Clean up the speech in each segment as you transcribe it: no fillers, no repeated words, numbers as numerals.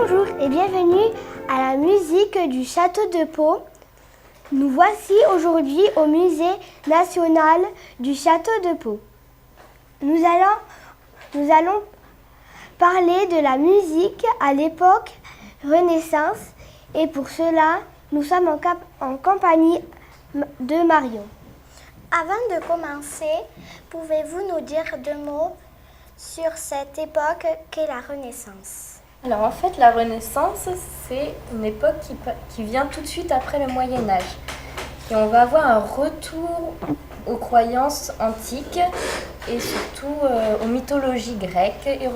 Bonjour et bienvenue à la musique du Château de Pau. Nous voici aujourd'hui au Musée national du Château de Pau. Nous allons parler de la musique à l'époque Renaissance et pour cela, nous sommes en compagnie de Marion. Avant de commencer, pouvez-vous nous dire 2 mots sur cette époque qu'est la Renaissance? Alors en fait, la Renaissance, c'est une époque qui vient tout de suite après le Moyen-Âge. Et on va avoir un retour aux croyances antiques et surtout aux mythologies grecques et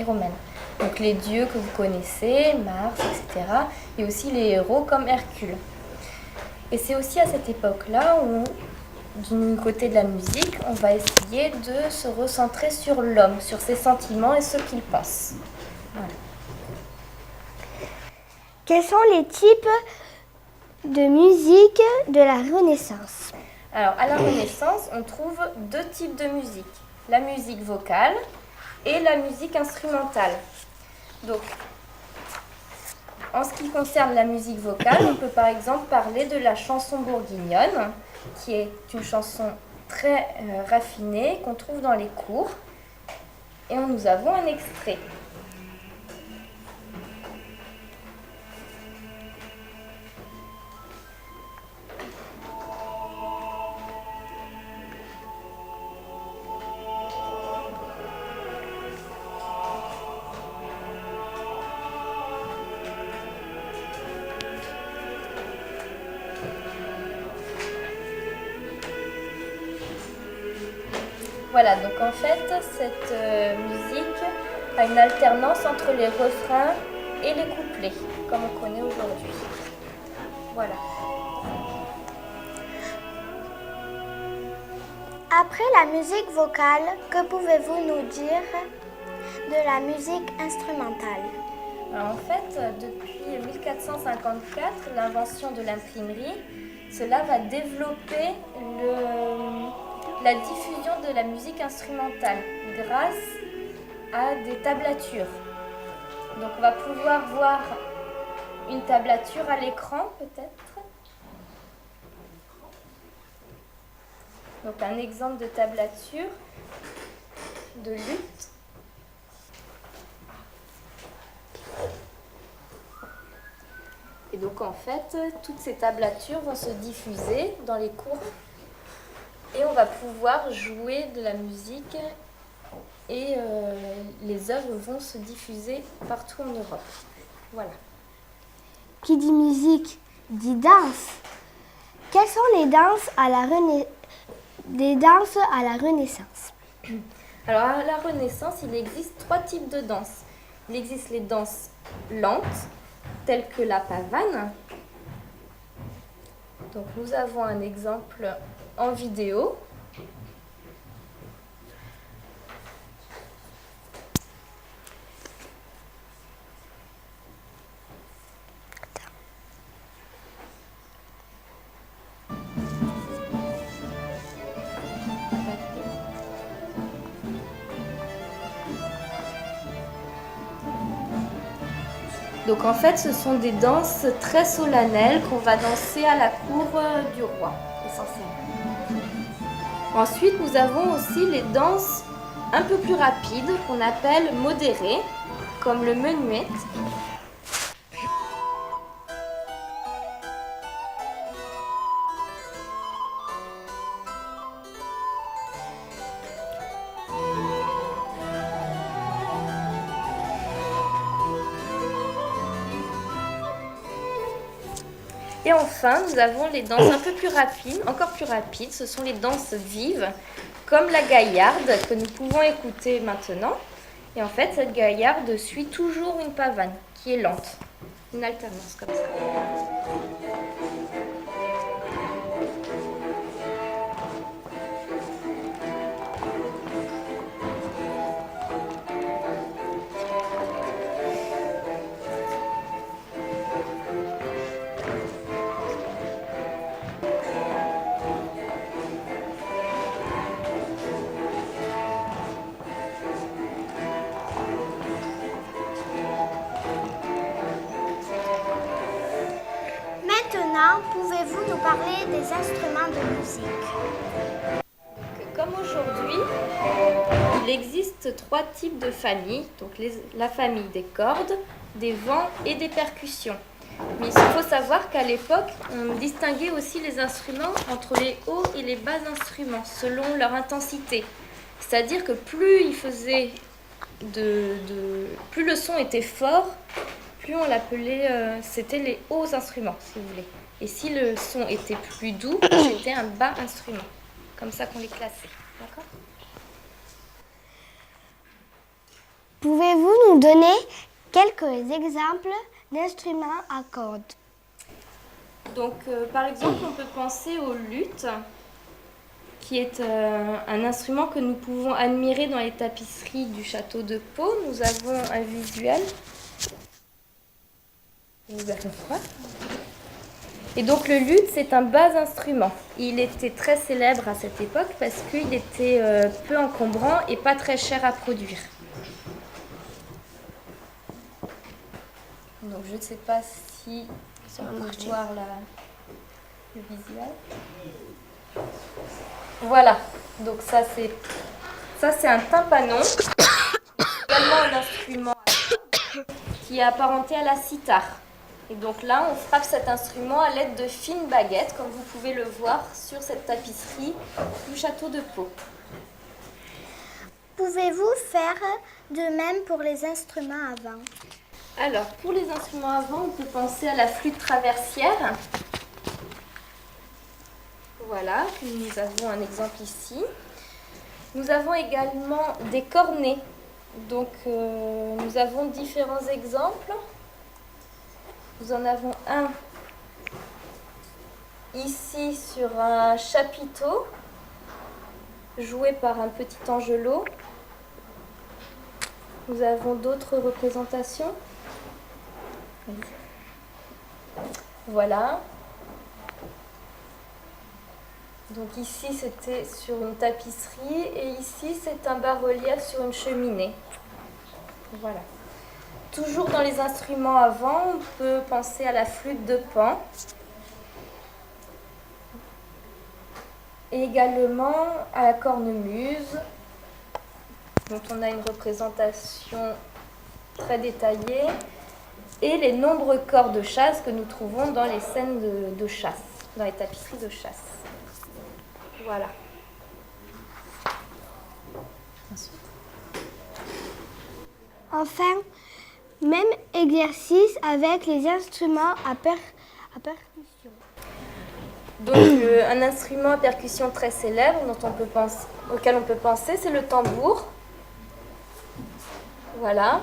romaines. Donc les dieux que vous connaissez, Mars, etc. Et aussi les héros comme Hercule. Et c'est aussi à cette époque-là où, du côté de la musique, on va essayer de se recentrer sur l'homme, sur ses sentiments et ce qu'il pense. Voilà. Quels sont les types de musique de la Renaissance? Alors, à la Renaissance, on trouve 2 types de musique. La musique vocale et la musique instrumentale. Donc, en ce qui concerne la musique vocale, on peut par exemple parler de la chanson bourguignonne, qui est une chanson très raffinée qu'on trouve dans les cours. Et nous avons un extrait. Voilà, donc en fait, cette musique a une alternance entre les refrains et les couplets, comme on connaît aujourd'hui. Voilà. Après la musique vocale, que pouvez-vous nous dire de la musique instrumentale? Alors en fait, depuis 1454, l'invention de l'imprimerie, cela va développer la diffusion de la musique instrumentale grâce à des tablatures. Donc on va pouvoir voir une tablature à l'écran peut-être. Donc un exemple de tablature de luth. Et donc en fait, toutes ces tablatures vont se diffuser dans les cours et on va pouvoir jouer de la musique et les œuvres vont se diffuser partout en Europe. Voilà. Qui dit musique dit danse. Quelles sont les danses à la Renaissance? Alors à la Renaissance, il existe 3 types de danses. Il existe les danses lentes, telles que la pavane. Donc nous avons un exemple en vidéo. Donc en fait, ce sont des danses très solennelles qu'on va danser à la cour du roi, essentiellement. Ensuite, nous avons aussi les danses un peu plus rapides qu'on appelle modérées, comme le menuet. Et enfin, nous avons les danses un peu plus rapides, encore plus rapides. Ce sont les danses vives, comme la gaillarde, que nous pouvons écouter maintenant. Et en fait, cette gaillarde suit toujours une pavane, qui est lente. Une alternance comme ça. parler des instruments de musique. Comme aujourd'hui, il existe 3 types de familles, donc la famille des cordes, des vents et des percussions. Mais il faut savoir qu'à l'époque, on distinguait aussi les instruments entre les hauts et les bas instruments, selon leur intensité. C'est-à-dire que plus il faisait plus le son était fort, plus on l'appelait, c'était les hauts instruments, si vous voulez. Et si le son était plus doux, c'était un bas instrument. Comme ça qu'on les classait. D'accord ? Pouvez-vous nous donner quelques exemples d'instruments à cordes? Donc, par exemple, on peut penser au luth, qui est un instrument que nous pouvons admirer dans les tapisseries du château de Pau. Nous avons un visuel. Vous allez voir. Et donc le luth, c'est un bas instrument. Il était très célèbre à cette époque parce qu'il était peu encombrant et pas très cher à produire. Donc je ne sais pas si on peut voir le visuel. Voilà, donc ça c'est un tympanon, également un instrument qui est apparenté à la cithare. Et donc là, on frappe cet instrument à l'aide de fines baguettes, comme vous pouvez le voir sur cette tapisserie du château de Pau. Pouvez-vous faire de même pour les instruments à vent? Alors, pour les instruments à vent, on peut penser à la flûte traversière. Voilà, nous avons un exemple ici. Nous avons également des cornets. Donc, nous avons différents exemples. Nous en avons un ici sur un chapiteau joué par un petit angelot. Nous avons d'autres représentations. Voilà. Donc ici c'était sur une tapisserie et ici c'est un bas-relief sur une cheminée. Voilà. Toujours dans les instruments à vent, on peut penser à la flûte de Pan. Et également à la cornemuse, dont on a une représentation très détaillée. Et les nombreux corps de chasse que nous trouvons dans les scènes de chasse, dans les tapisseries de chasse. Voilà. Enfin, même exercice avec les instruments à percussion. Donc un instrument à percussion très célèbre auquel on peut penser, c'est le tambour. Voilà.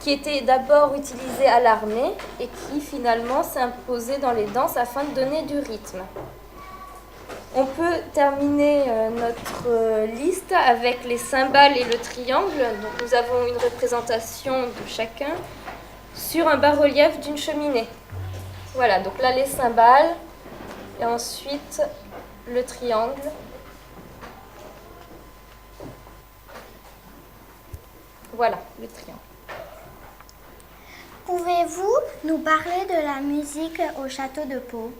Qui était d'abord utilisé à l'armée et qui finalement s'est imposé dans les danses afin de donner du rythme. On peut terminer notre liste avec les cymbales et le triangle. Donc nous avons une représentation de chacun sur un bas-relief d'une cheminée. Voilà, donc là les cymbales et ensuite le triangle. Voilà, le triangle. Pouvez-vous nous parler de la musique au château de Pau?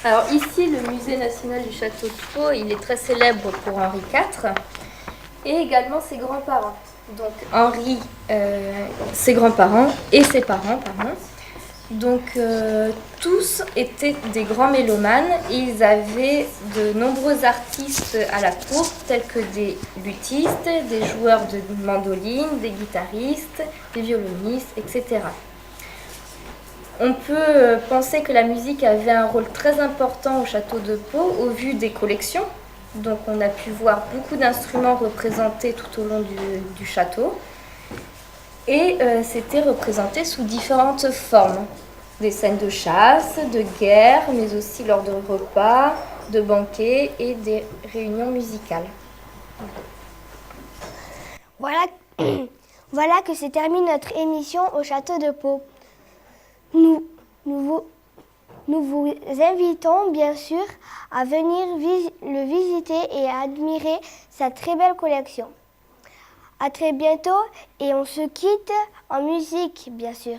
Alors ici, le musée national du château de Pau, il est très célèbre pour Henri IV et également ses grands-parents. Donc Henri, ses grands-parents et ses parents, pardon. Donc tous étaient des grands mélomanes et ils avaient de nombreux artistes à la cour, tels que des luthistes, des joueurs de mandoline, des guitaristes, des violonistes, etc. On peut penser que la musique avait un rôle très important au château de Pau au vu des collections. Donc on a pu voir beaucoup d'instruments représentés tout au long du château. Et c'était représenté sous différentes formes. Des scènes de chasse, de guerre, mais aussi lors de repas, de banquets et des réunions musicales. Voilà, voilà que se termine notre émission au château de Pau. Nous vous invitons bien sûr à venir le visiter et à admirer sa très belle collection. À très bientôt et on se quitte en musique bien sûr.